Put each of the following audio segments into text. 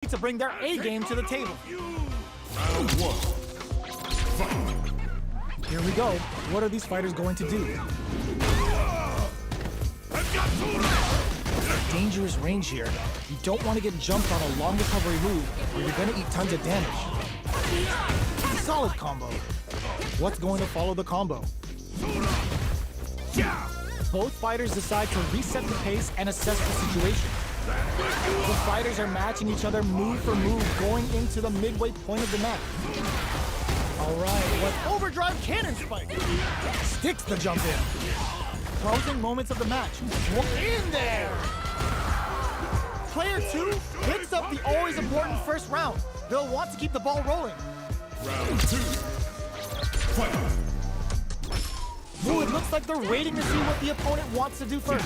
to bring their A game to the table. Round one. Fight. Here we go. What are these fighters going to do? Dangerous range here. You don't want to get jumped on a long recovery move or you're going to eat tons of damage. Solid combo. What's going to follow the combo? Both fighters decide to reset the pace and assess the situation. The fighters are matching each other move for move going into the midway point of the match. Alright, what overdrive cannon spike sticks the jump in. Closing moments of the match. In there! Player 2 picks up the always important first round. They'll want to keep the ball rolling. Round 2. Fight. Ooh, it looks like they're waiting to see what the opponent wants to do first.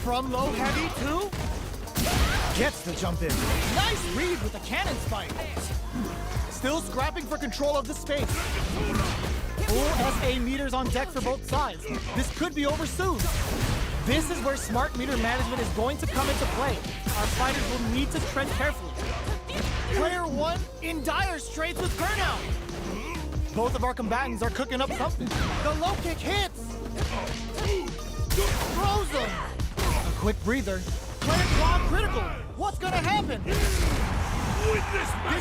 From low heavy to... gets the jump in. Nice read with the cannon spike. Still scrapping for control of the space. Full SA meters on deck for both sides. This could be over soon. This is where smart meter management is going to come into play. Our fighters will need to tread carefully. Player 1 in dire straits with burnout. Both of our combatants are cooking up something. The low kick hits. Throws him. A quick breather. Player claw critical. What's gonna happen? This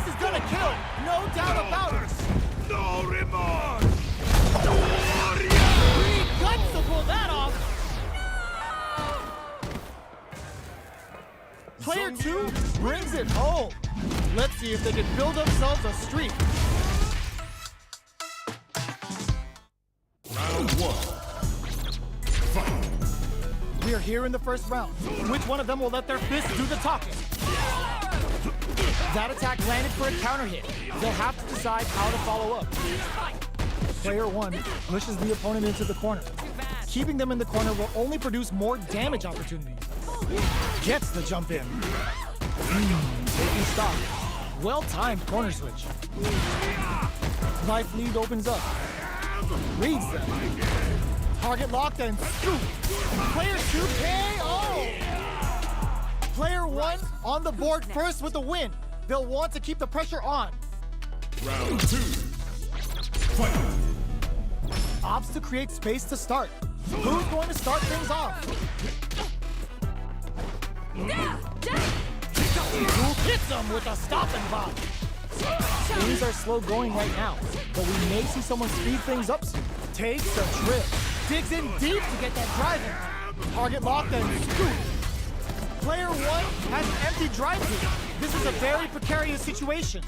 is gonna kill. No doubt about it. No remorse. Pretty guts to pull that off. Player 2 brings it home. Let's see if they can build themselves a streak. Round 1. Fight. We're here in the first round. Which one of them will let their fists do the talking? That attack landed for a counter hit. They'll have to decide how to follow up. Player 1 pushes the opponent into the corner. Keeping them in the corner will only produce more damage opportunities. Gets the jump in. Taking stock. Well-timed corner switch. Life lead opens up. Reads them. Target locked and scoop. Player 2 KO. Player 1 on the board first with the win. They'll want to keep the pressure on. Round 2. Fight. Opts to create space to start. Who's going to start things off? Who hits them with a stopping block? Things are slow going right now, but we may see someone speed things up soon. Takes a trip. Digs in deep to get that drive in. Target locked and scoop. Player 1 has an empty drive through. This is a very precarious situation.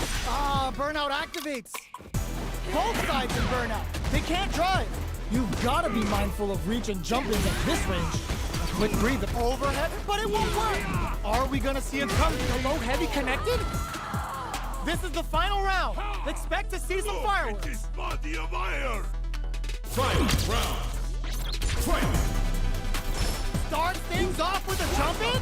Burnout activates. Both sides in burnout. They can't drive. You've got to be mindful of reach and jump ins at this range. A quick breather overhead, but it won't work. Are we going to see it come to low heavy connected? This is the final round. Expect to see some fireworks. This body of iron. Final round. Fight. Start things off with a jump in.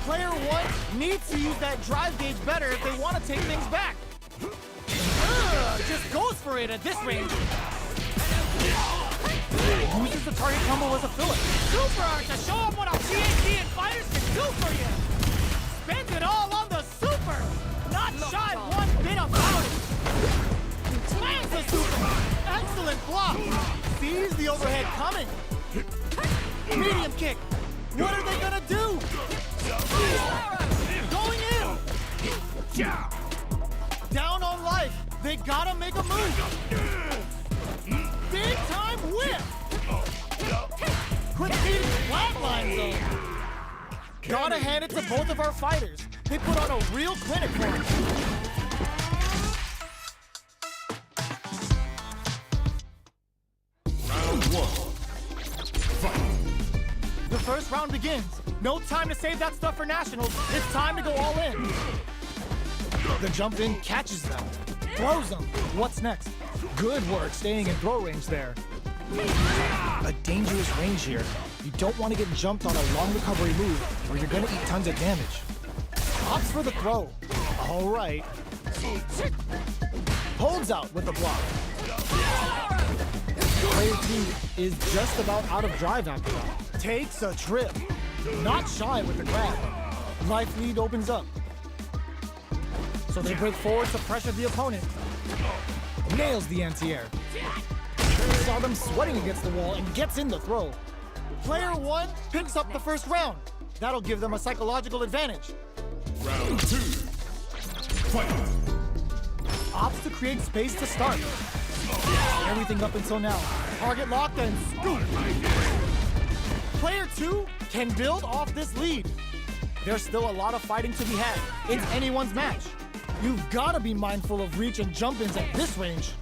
Player 1 needs to use that drive gauge better if they want to take things back. Just goes for it at this range. Uses the target combo as a filler. Super to show them what our THD and fighters can do for you. Spends it all on the super. Not shy one bit about it. Lands the super. Excellent block. Sees the overhead coming. Medium kick. What are they gonna do? Going in. Down on life. They gotta make a move. Big time whip. Quick feet flatline zone. Gotta hand it to both of our fighters. They put on a real clinic for us. Round 1. Fight. The first round begins. No time to save that stuff for nationals. It's time to go all in. The jump in catches them. Throws them. What's next? Good work staying in throw range there. A dangerous range here. You don't want to get jumped on a long recovery move or you're going to eat tons of damage. Opts for the throw. All right. Holds out with the block. Player 2 is just about out of drive after that. Takes a trip. not shy with the grab. Life lead opens up. So they break forward to pressure the opponent. Nails the anti-air. Saw them sweating against the wall and gets in the throw. Player 1 picks up the first round. That'll give them a psychological advantage. Round 2. Fight. Opts to create space to start. Everything up until now. Target locked and scoop. Player 2 can build off this lead. There's still a lot of fighting to be had. It's anyone's match. You've got to be mindful of reach and jump-ins at this range.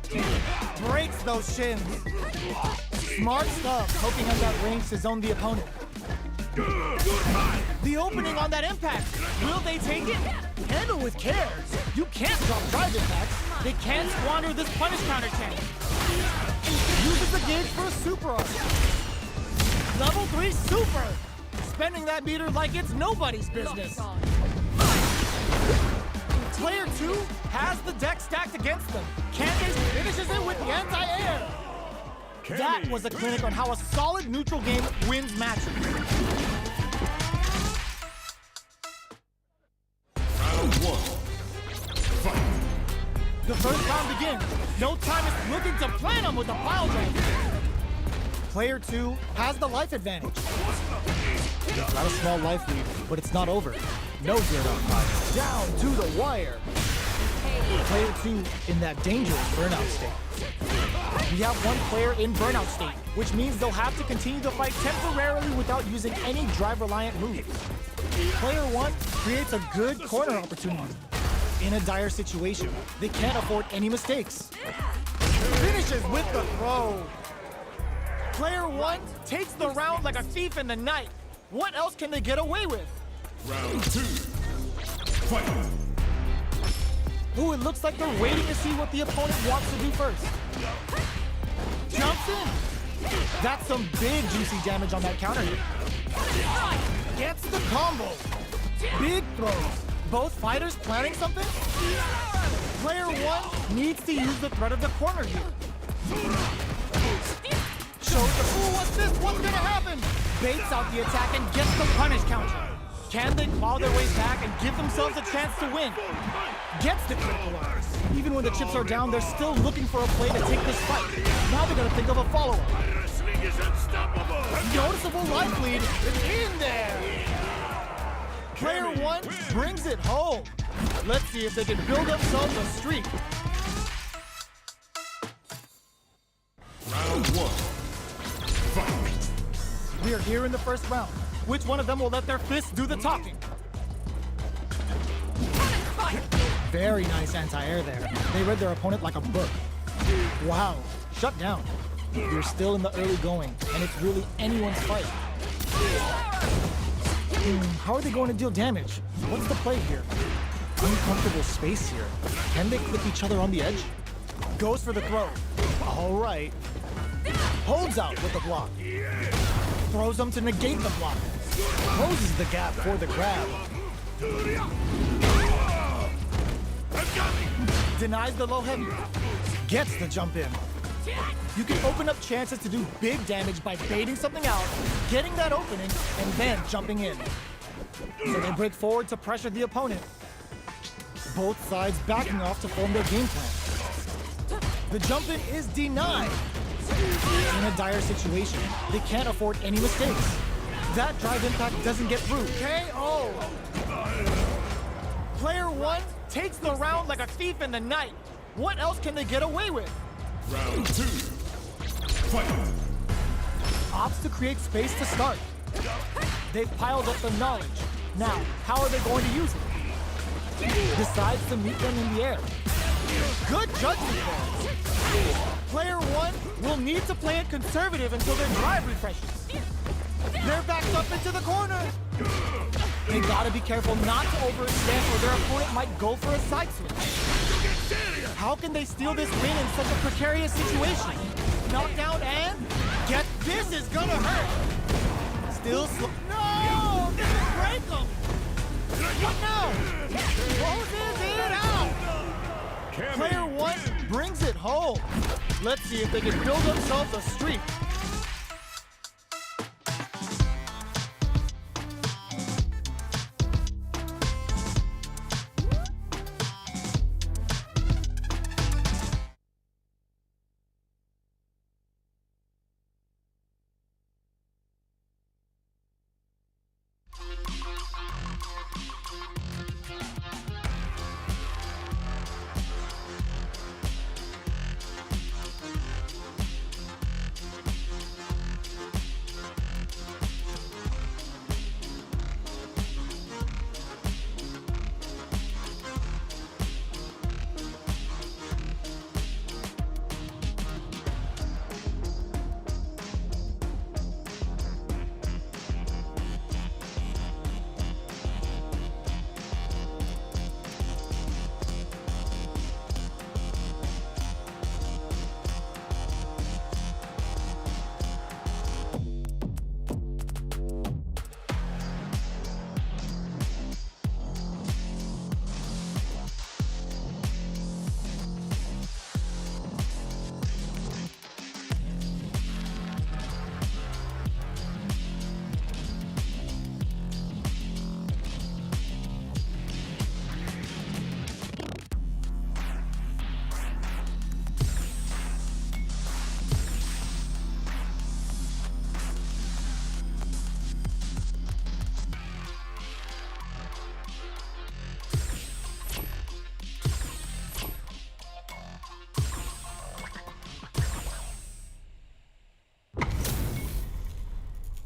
Breaks those shins. Smart stuff, poking at that range to zone the opponent. The opening on that impact. Will they take it? Handle with care. You can't drop drive impacts. They can't squander this punish counter chance. Uses the gauge for a super arc. Level 3 super. Spending that meter like it's nobody's business. Player 2 has the deck stacked against them. Candace finishes it with the anti-air. That was a clinic on how a solid neutral game wins matches. Round 1. Fight. The first round begins. No time is looking to plan them with a pile drive. Player 2 has the life advantage. Not a small life lead, but it's not over. No dirt on fire. Down to the wire. Player 2 in that dangerous burnout state. We have one player in burnout state, which means they'll have to continue the fight temporarily without using any drive-reliant moves. Player 1 creates a good corner opportunity. In a dire situation, they can't afford any mistakes. Finishes with the throw. Player 1 takes the round like a thief in the night. What else can they get away with? Round 2. Fight. Ooh, it looks like they're waiting to see what the opponent wants to do first. Jumps in. That's some big juicy damage on that counter hit. Gets the combo. Big throws. Both fighters planning something? Player 1 needs to use the threat of the corner here. Shows the, ooh, what's this? What's gonna happen? Baits out the attack and gets the punish counter. Can they claw their way back and give themselves a chance to win? Gets the critical arm. Even when the chips are down, they're still looking for a play to take this fight. Now they're gonna think of a follow-up. Wrestling is unstoppable. Noticeable life lead is in there. Player 1 brings it home. Let's see if they can build themselves a streak. Round 1. Fight. We are here in the first round. Which one of them will let their fists do the talking? Very nice anti-air there. They read their opponent like a book. Wow, shut down. You're still in the early going, and it's really anyone's fight. How are they going to deal damage? What's the play here? Uncomfortable space here. Can they clip each other on the edge? Goes for the throw. All right. Holds out with the block. Throws them to negate the block. Closes the gap for the grab. Denies the low heavy. Gets the jump in. You can open up chances to do big damage by baiting something out, getting that opening, and then jumping in. So they break forward to pressure the opponent. Both sides backing off to form their game plan. The jump in is denied. In a dire situation, they can't afford any mistakes. That drive impact doesn't get through. KO! Player 1 takes the round like a thief in the night. What else can they get away with? Round 2. Fight. Opts to create space to start. They've piled up the knowledge. Now, how are they going to use it? Decides to meet them in the air. Good judgment there. Player 1 will need to play it conservative until their drive refreshes. They're backed up into the corner. They gotta be careful not to overextend or their opponent might go for a side switch. How can they steal this win in such a precarious situation? Knockdown and get this is gonna hurt. Still slow. No! This will break them! What now? Closes it out! Player 1 brings it home. Let's see if they can build themselves a streak.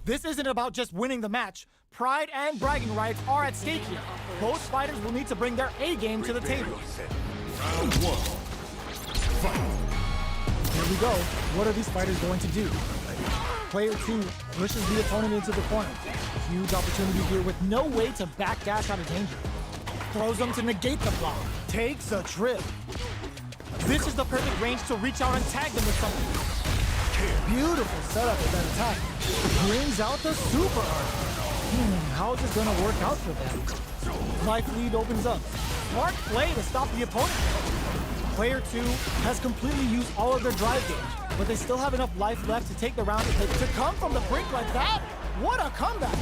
This isn't about just winning the match. Pride and bragging rights are at stake here. Both fighters will need to bring their A game to the table. Round one. Fight. Here we go. What are these fighters going to do? Player 2 pushes the opponent into the corner. Huge opportunity here with no way to backdash out of danger. Throws them to negate the block. Takes a trip. This is the perfect range to reach out and tag them with something. Beautiful setup for that attack. Brings out the super art. How is this going to work out for them? Life lead opens up. Smart play to stop the opponent. Player 2 has completely used all of their drive gauge, but they still have enough life left to take the round to come from the brink like that. What a comeback!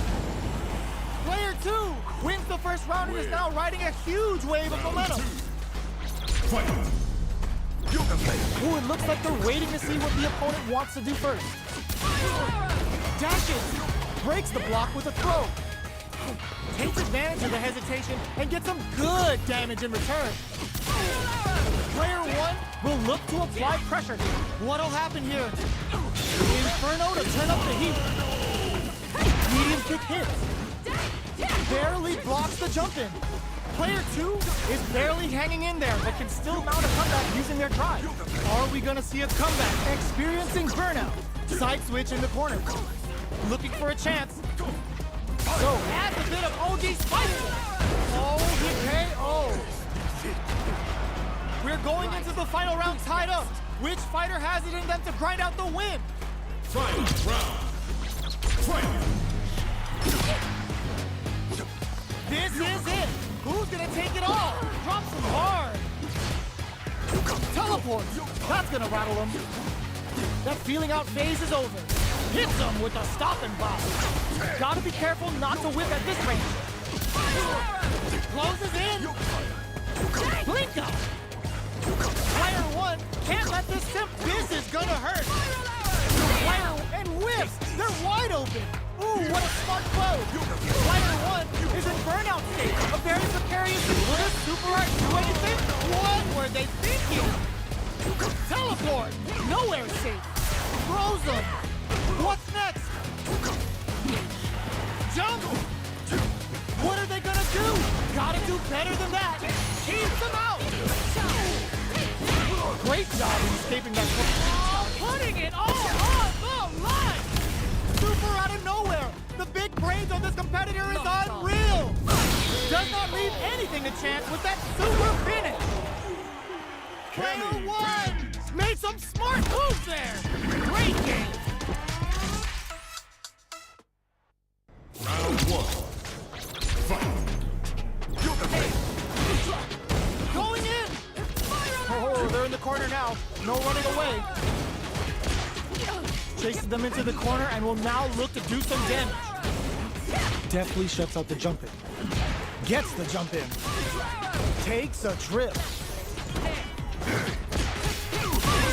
Player 2 wins the first round and is now riding a huge wave of momentum. Fight. Ooh, it looks like they're waiting to see what the opponent wants to do first. Dashes, breaks the block with a throw. Takes advantage of the hesitation and gets some good damage in return. Player 1 will look to apply pressure. What'll happen here? Inferno to turn up the heat. Medium kick hits. Barely blocks the jump in. Player 2 is barely hanging in there, but can still mount a comeback using their drive. Are we gonna see a comeback? Experiencing burnout. Side switch in the corner. Looking for a chance. So, adds a bit of OG spice. Oh, the KO. We're going into the final round tied up. Which fighter has it in them to grind out the win? Final round. Fight. This is it. Who's gonna take it all? Drops him hard. Teleport. That's gonna rattle him. That feeling out phase is over. Hits him with a stopping block. Gotta be careful not to whip at this range. Closes in. Blink up. Player 1 can't let this simp. This is gonna hurt. Player and whips. They're wide open. Ooh, what a smart blow. Player 1 is in burnout state. A very precarious. Will this super art do anything? What were they thinking? Teleport. Nowhere is safe. Throws them. What's next? Jump. What are they gonna do? Gotta do better than that. Keeps them out. Great job in escaping that. Putting it all on the line. Super out of nowhere. The big brains on this competitor is unreal. Does not leave anything to chance with that super finish. Player 1 made some smart moves there. Great game. Round one. Fight. Going in. Oh, they're in the corner now. No running away. Chases them into the corner and will now look to do some damage. Deftly shuts out the jump in. Gets the jump in. Takes a trip.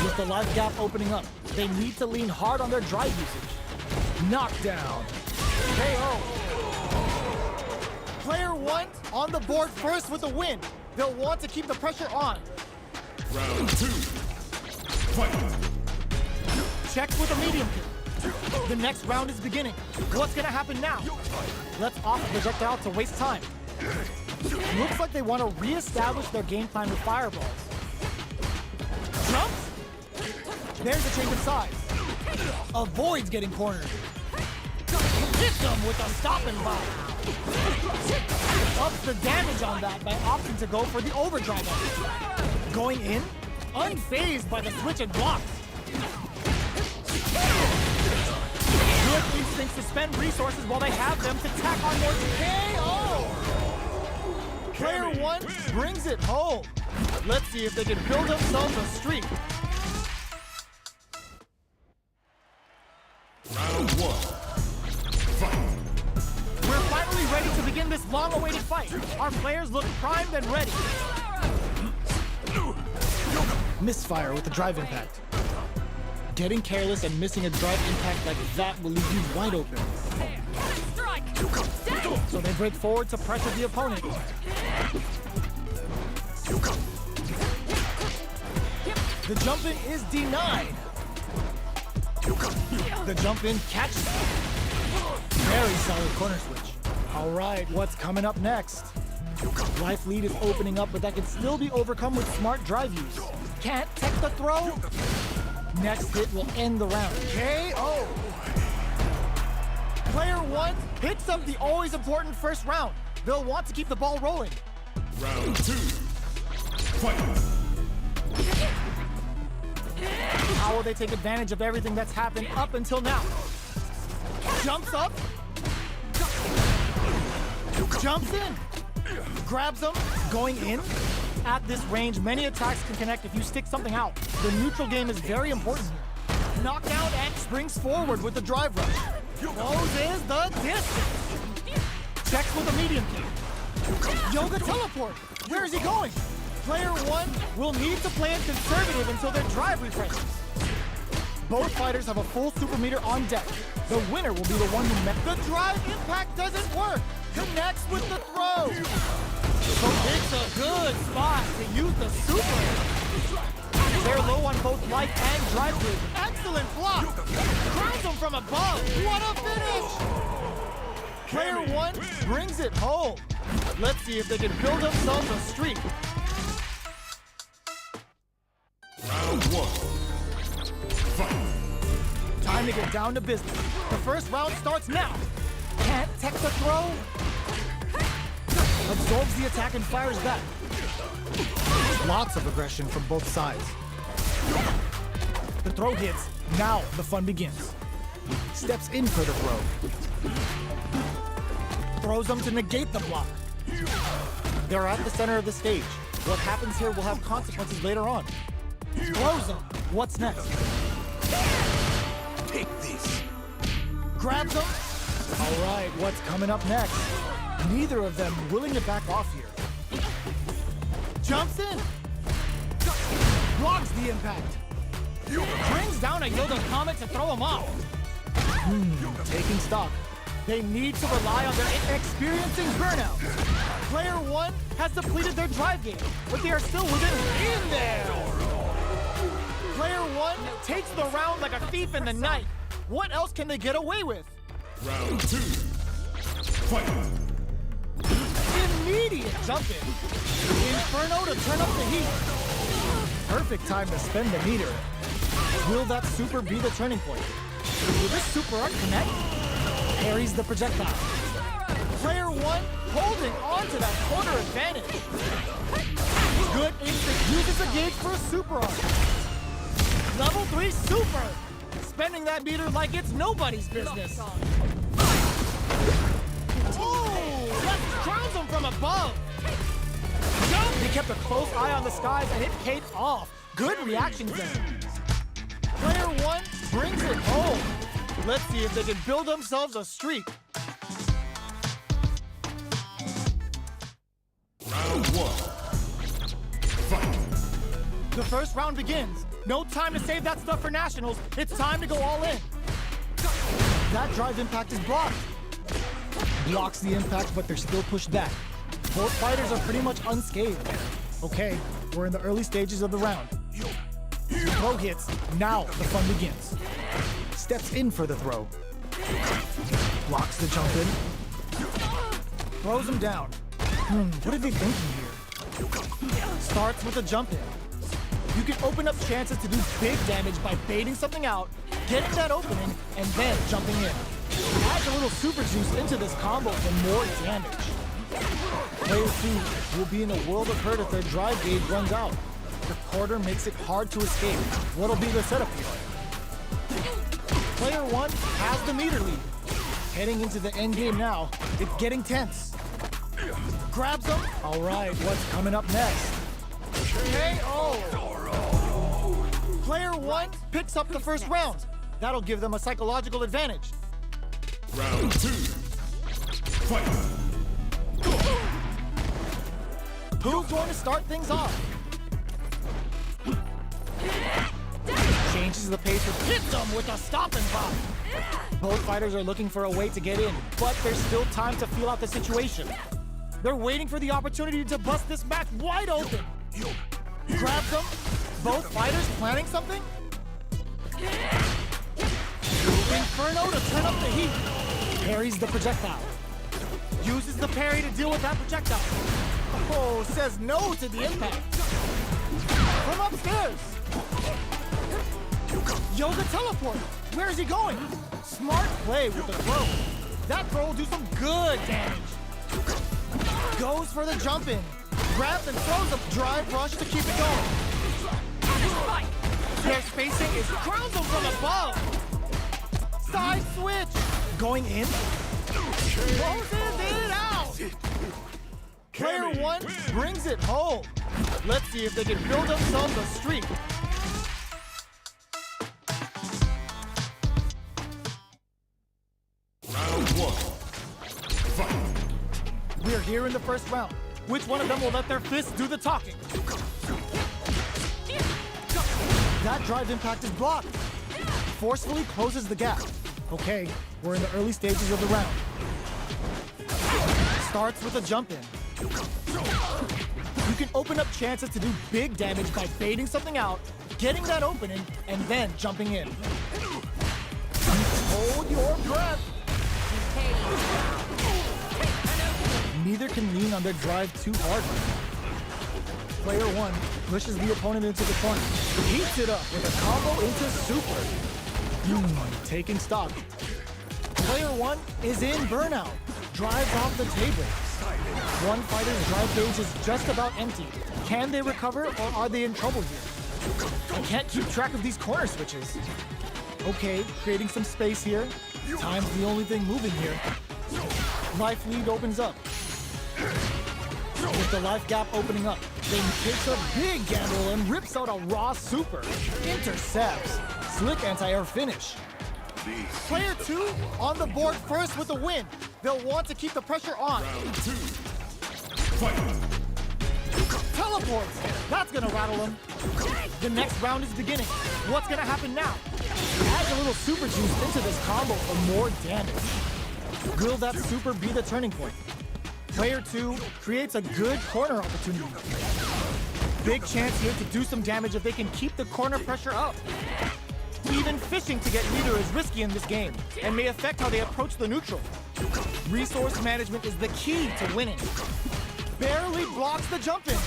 With the life gap opening up, they need to lean hard on their drive usage. Knockdown. KO. Player 1 on the board first with a win. They'll want to keep the pressure on. Round 2. Fight. Checks with a medium kick. The next round is beginning. What's gonna happen now? Let's off the projectile to waste time. Looks like they want to re-establish their game plan with fireballs. Jumps? There's a change of size. Avoids getting cornered. Hits them with a stopping block. Ups the damage on that by opting to go for the overdrive. Going in? Unfazed by the switch and blocks. Good instincts to spend resources while they have them to tack on more KO. Player 1 brings it home. Let's see if they can build themselves a streak. Round 1. Fight. We're finally ready to begin this long-awaited fight. Our players look primed and ready. Misfire with the drive impact. Getting careless and missing a drive impact like that will leave you wide open. So they break forward to pressure the opponent. The jump in is denied. The jump in catches. Very solid corner switch. All right, what's coming up next? Life lead is opening up, but that can still be overcome with smart drive use. Can't tech the throw? Next hit will end the round. KO! Player 1 picks up the always important first round. They'll want to keep the ball rolling. Round 2. Fight. How will they take advantage of everything that's happened up until now? Jumps up. Jumps in. Grabs them. Going in. At this range, many attacks can connect if you stick something out. The neutral game is very important here. Knockdown and springs forward with the drive rush. Closes the distance. Checks with a medium kick. Yoga teleport. Where is he going? Player 1 will need to play it conservative until their drive refreshes. Both fighters have a full super meter on deck. The winner will be the one who met. The drive impact doesn't work. Connects with the throw. So it's a good spot to use the super. They're low on both life and drive grid. Excellent block. Grabs them from above. What a finish. Player 1 brings it home. Let's see if they can build themselves a streak. Round 1. Fight. Time to get down to business. The first round starts now. Can't tech the throw. Absorbs the attack and fires back. Lots of aggression from both sides. The throw hits. Now the fun begins. Steps in for the throw. Throws them to negate the block. They're at the center of the stage. What happens here will have consequences later on. Throws them. What's next? Take this. Grabs them. All right, what's coming up next? Neither of them willing to back off here. Jumps in. Blocks the impact. Brings down a Yoga Comet to throw him off. Taking stock. They need to rely on their experiencing burnout. Player 1 has depleted their drive game, but they are still in there. Player 1 takes the round like a thief in the night. What else can they get away with? Round 2. Fight. Immediate jump in. Inferno to turn up the heat. Perfect time to spend the meter. Will that super be the turning point? Will this super art connect? Parries the projectile. Player 1 holding on to that corner advantage. Good instinct uses a gauge for a super art. Level 3 super. Spending that meter like it's nobody's business. Oh, that crowns him from above. Jump! He kept a close eye on the skies and hit Kate off. Good reaction there. Player 1 brings it home. Let's see if they can build themselves a streak. Round 1. Fight. The first round begins. No time to save that stuff for nationals. It's time to go all in. That drive impact is blocked. Blocks the impact, but they're still pushed back. Both fighters are pretty much unscathed. Okay, we're in the early stages of the round. Throw hits. Now the fun begins. Steps in for the throw. Blocks the jump in. Throws him down. What are they thinking here? Starts with a jump in. You can open up chances to do big damage by baiting something out, getting that opening, and then jumping in. Adds a little super juice into this combo for more damage. Player 2 will be in a world of hurt if their drive gauge runs out. The quarter makes it hard to escape. What'll be the setup here? Player 1 has the meter lead. Heading into the end game now, it's getting tense. Grabs him. All right, what's coming up next? KO! Player 1 picks up the first round. That'll give them a psychological advantage. Round 2. Fight. Who's going to start things off? Changes the pace and hits them with a stop and pop. Both fighters are looking for a way to get in, but there's still time to feel out the situation. They're waiting for the opportunity to bust this match wide open. Grabs them. Both fighters planning something? Inferno to turn up the heat. Parries the projectile. Uses the parry to deal with that projectile. Oh, says no to the impact. From upstairs. Yoga teleport. Where is he going? Smart play with the throw. That throw will do some good damage. Goes for the jump in. Grabs and throws a drive rush to keep it going. Their spacing is crowns him from above. Side switch. Going in. Closes it out. Player one brings it home. Let's see if they can build themselves a streak. Round one. Fight. We're here in the first round. Which one of them will let their fists do the talking? That drive impact is blocked. Forcefully closes the gap. Okay, we're in the early stages of the round. Starts with a jump in. You can open up chances to do big damage by baiting something out, getting that opening, and then jumping in. Hold your breath. Neither can lean on their drive too hard. Player one pushes the opponent into the corner. Heats it up with a combo into super. Taking stock. Player one is in burnout. Drives off the table. One fighter's drive gauge is just about empty. Can they recover or are they in trouble here? I can't keep track of these corner switches. Okay, creating some space here. Time's the only thing moving here. Life lead opens up. With the life gap opening up, then takes a big gamble and rips out a raw super. Intercepts. Slick anti-air finish. Player two on the board first with the win. They'll want to keep the pressure on. Round two. Fight. Teleports. That's gonna rattle them. The next round is beginning. What's gonna happen now? Add a little super juice into this combo for more damage. Will that super be the turning point? Player two creates a good corner opportunity. Big chance here to do some damage if they can keep the corner pressure up. Even fishing to get leader is risky in this game and may affect how they approach the neutral. Resource management is the key to winning. Barely blocks the jump in.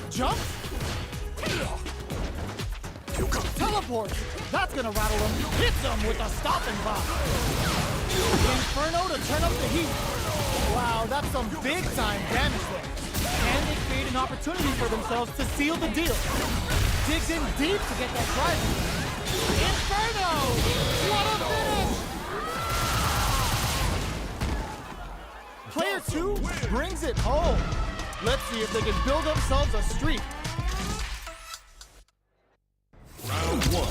Jump. Teleport. That's gonna rattle him. Hits him with a stopping block. Inferno to turn up the heat. Wow, that's some big time damage there. And they create an opportunity for themselves to seal the deal. Digs in deep to get that drive. Inferno! What a finish! Player two brings it home. Let's see if they can build themselves a streak. Round one.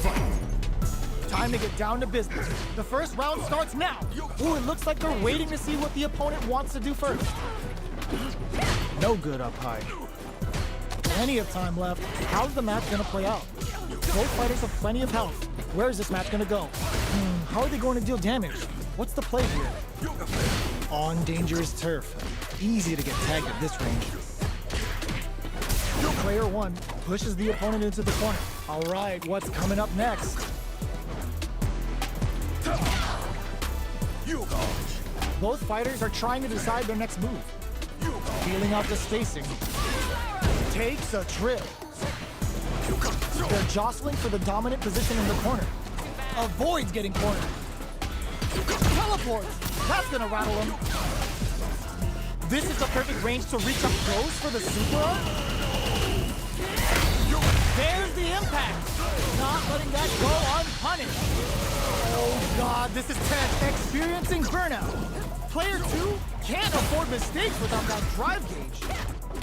Fight. Time to get down to business. The first round starts now. Ooh, it looks like they're waiting to see what the opponent wants to do first. No good up high. Plenty of time left. How's the match gonna play out? Both fighters have plenty of health. Where is this match gonna go? How are they going to deal damage? What's the play here? On dangerous turf. Easy to get tagged at this range. Player one pushes the opponent into the corner. All right, what's coming up next? Both fighters are trying to decide their next move. Feeling out the spacing. Takes a trip. They're jostling for the dominant position in the corner. Avoids getting cornered. Teleports. That's gonna rattle him. This is the perfect range to reach up close for the super up. There's the impact. Not letting that go unpunished. Oh God, this is tense. Experiencing burnout. Player two can't afford mistakes without that drive gauge.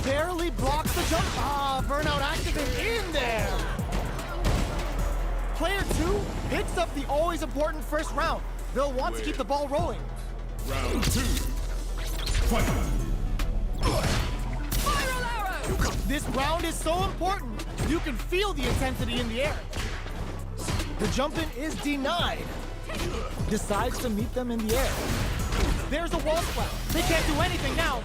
Barely blocks the jump. Burnout activate in there. Player two picks up the always important first round. They'll want to keep the ball rolling. Round two. Fight. Spiral arrow! This round is so important. You can feel the intensity in the air. The jump-in is denied. Decides to meet them in the air. There's a wall splash. They can't do anything now.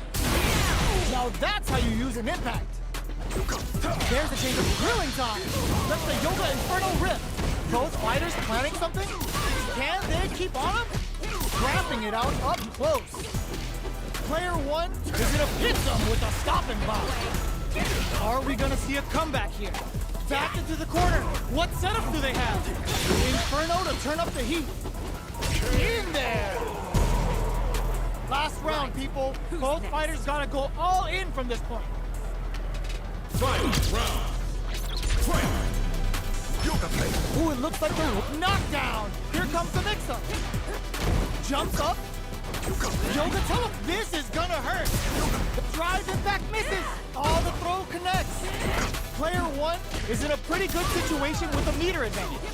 Now that's how you use an impact. There's a change of grilling time. That's the Yoga Inferno rip. Both fighters planning something? Can they keep on him? Scrapping it out up close. Player one is gonna hit them with a stopping bomb. Are we gonna see a comeback here? Back into the corner. What setup do they have? Inferno to turn up the heat. In there. Last round, people. Both fighters gotta go all in from this point. Final round. Fight! Ooh, it looks like they're knocked down. Here comes the mix-up. Jumps up. Yoga, tell him this is gonna hurt. Drive impact misses. All the throw connects. Player one is in a pretty good situation with a meter advantage.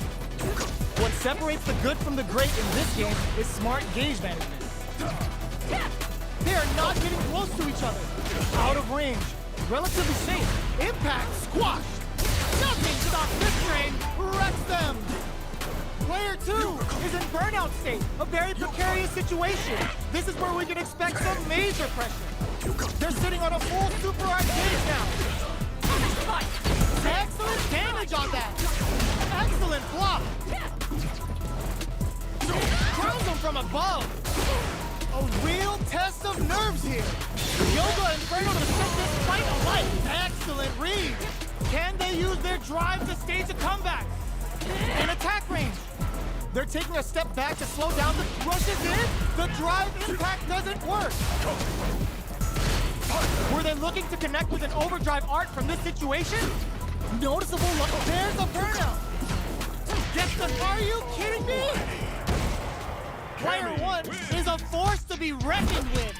What separates the good from the great in this game is smart gauge management. They are not getting close to each other. Out of range. Relatively safe. Impact squashed. Nothing stops this train. Wrecks them. Player two is in burnout state. A very precarious situation. This is where we can expect some major pressure. They're sitting on a full super arcade now. Excellent damage on that. Excellent block. Crowns them from above. A real test of nerves here. Yoga and Inferno to set this fight alight. Excellent read. Can they use their drive to stage a comeback? In attack range. They're taking a step back to slow down the rushes in. The drive impact doesn't work. Were they looking to connect with an overdrive art from this situation? Noticeable look. There's a burnout. Are you kidding me? Player one is a force to be reckoned with.